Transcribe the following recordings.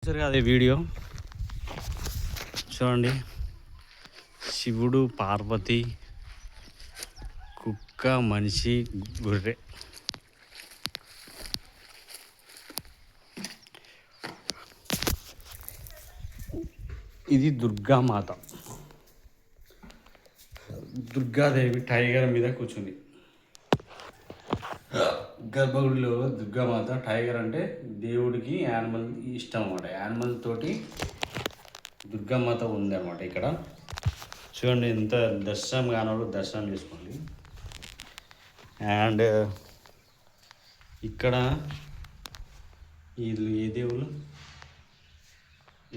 చూసారు అదే వీడియో చూడండి. శివుడు, పార్వతి, కుక్క, మనిషి, గొర్రె. ఇది దుర్గామాత. దుర్గాదేవి టైగర్ మీద కూర్చుంది. గర్భగుడిలో దుర్గామాత. టైగర్ అంటే దేవుడికి యానిమల్ ఇష్టం అన్నమాట. యానిమల్ తోటి దుర్గామాత ఉంది అన్నమాట. ఇక్కడ చూడండి, ఎంత దర్శనం కానోళ్ళు దర్శనం చేసుకోండి. అండ్ ఇక్కడ వీళ్ళు ఏ దేవుళ్ళు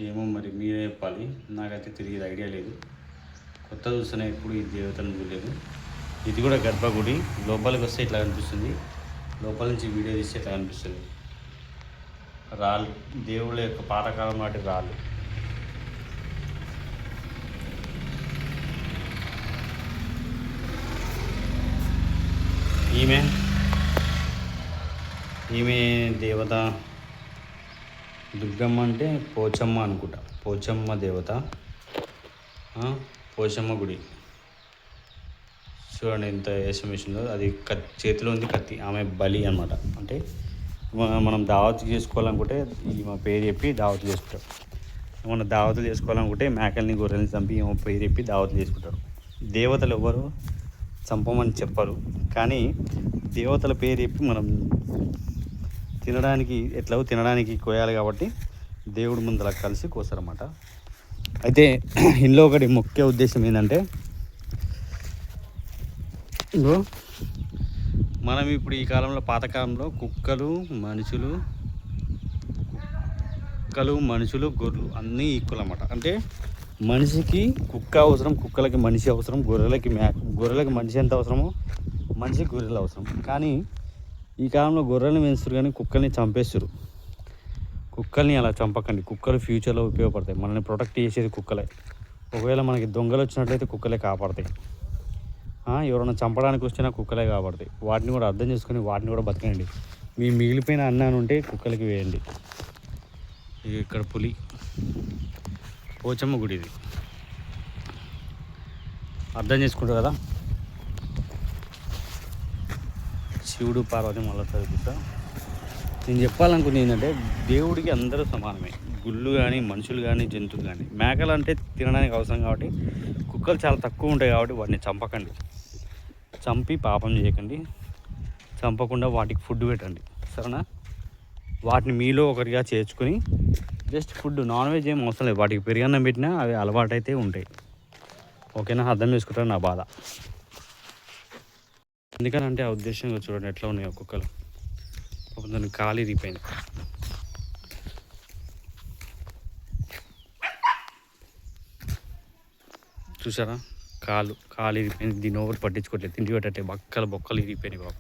ఏమో మరి మీరే చెప్పాలి. నాకైతే తిరిగి ఐడియా లేదు. కొత్త చూస్తున్నా, ఎప్పుడు ఈ దేవతలను చూడలేదు. ఇది కూడా గర్భగుడి. లోపలికి వస్తే ఇట్లా కనిపిస్తుంది. లోపల నుంచి వీడియో తీస్తే ఇట్లా కనిపిస్తుంది. రాళ్ళు, దేవుళ్ళ యొక్క పాతకాలం నాటి రాళ్ళు. ఈమె దేవత దుర్గమ్మ అంటే పోచమ్మ అనుకుంటా. పోచమ్మ దేవత, పోచమ్మ గుడి. చూడండి ఎంత వేషమేసిందో. అది చేతిలో ఉంది కత్తి. ఆమె బలి అనమాట. అంటే మనం దావత్ చేసుకోవాలనుకుంటే ఈమె పేరు చెప్పి దావత్ చేసుకుంటారు. ఏమన్నా దావతులు చేసుకోవాలనుకుంటే మేకల్ని, గొర్రెల్ని చంపి ఏమో పేరు చెప్పి దావతులు చేసుకుంటారు. దేవతలు ఎవరు చంపమని చెప్పరు, కానీ దేవతల పేరు చెప్పి మనం తినడానికి కోయాలి కాబట్టి దేవుడి ముందర కలిసి కోసారన్నమాట. అయితే ఇందులో ఒకటి ముఖ్య ఉద్దేశం ఏంటంటే, మనం ఇప్పుడు ఈ కాలంలో, పాతకాలంలో కుక్కలు మనుషులు గొర్రెలు అన్నీ ఈక్వల్ అన్నమాట. అంటే మనిషికి కుక్క అవసరం, కుక్కలకి మనిషి అవసరం, గొర్రెలకి మనిషి ఎంత అవసరమో మనిషికి గొర్రెలు అవసరం. కానీ ఈ కాలంలో గొర్రెల్ని పెంచుతారు కానీ కుక్కల్ని చంపేస్తారు. కుక్కల్ని అలా చంపకండి. కుక్కలు ఫ్యూచర్లో ఉపయోగపడతాయి. మనల్ని ప్రొటెక్ట్ చేసేది కుక్కలే. ఒకవేళ మనకి దొంగలు వచ్చినట్లయితే కుక్కలే కాపాడతాయి. ఎవరైనా చంపడానికి వచ్చినా కుక్కలే కాపాడతాయి. వాటిని కూడా అర్థం చేసుకొని వాటిని కూడా బతకండి. మీ మిగిలిపోయిన అన్నాన్ని ఉంటే కుక్కలకి వేయండి. ఇక్కడ పులి, పోచమ్మ గుడి. ఇది అర్థం చేసుకుంటారు కదా. శివుడు, పార్వతి మళ్ళీ చదువుతా. నేను చెప్పాలనుకుంది ఏంటంటే, దేవుడికి అందరూ సమానమే. గుళ్ళు కానీ, మనుషులు కానీ, జంతువులు కానీ. మేకలు అంటే తినడానికి అవసరం కాబట్టి, కుక్కలు చాలా తక్కువ ఉంటాయి కాబట్టి వాటిని చంపకండి. చంపి పాపం చేయకండి. చంపకుండా వాటికి ఫుడ్ పెట్టండి, సరేనా? వాటిని మీలో ఒకరిగా చేర్చుకొని జస్ట్ ఫుడ్, నాన్ వెజ్ ఏం అవసరం లేదు. వాటికి పెరుగన్నం పెట్టినా అవి అలవాటు అయితే ఉంటాయి. ఓకేనా? అర్థం చేసుకుంటారు నా బాధ. ఎందుకనంటే ఆ ఉద్దేశంగా చూడండి ఎట్లా ఉన్నాయి ఒక్కొక్కరు. దాన్ని కాలు ఇరిగిపోయింది. చూసారా? కాలు ఇరిగిపోయింది. దీన్ని ఒకటి పట్టించుకోవట్లేదు. తిండి పెట్టట్టే బొక్కలు ఇరిగిపోయినాయి బాబు.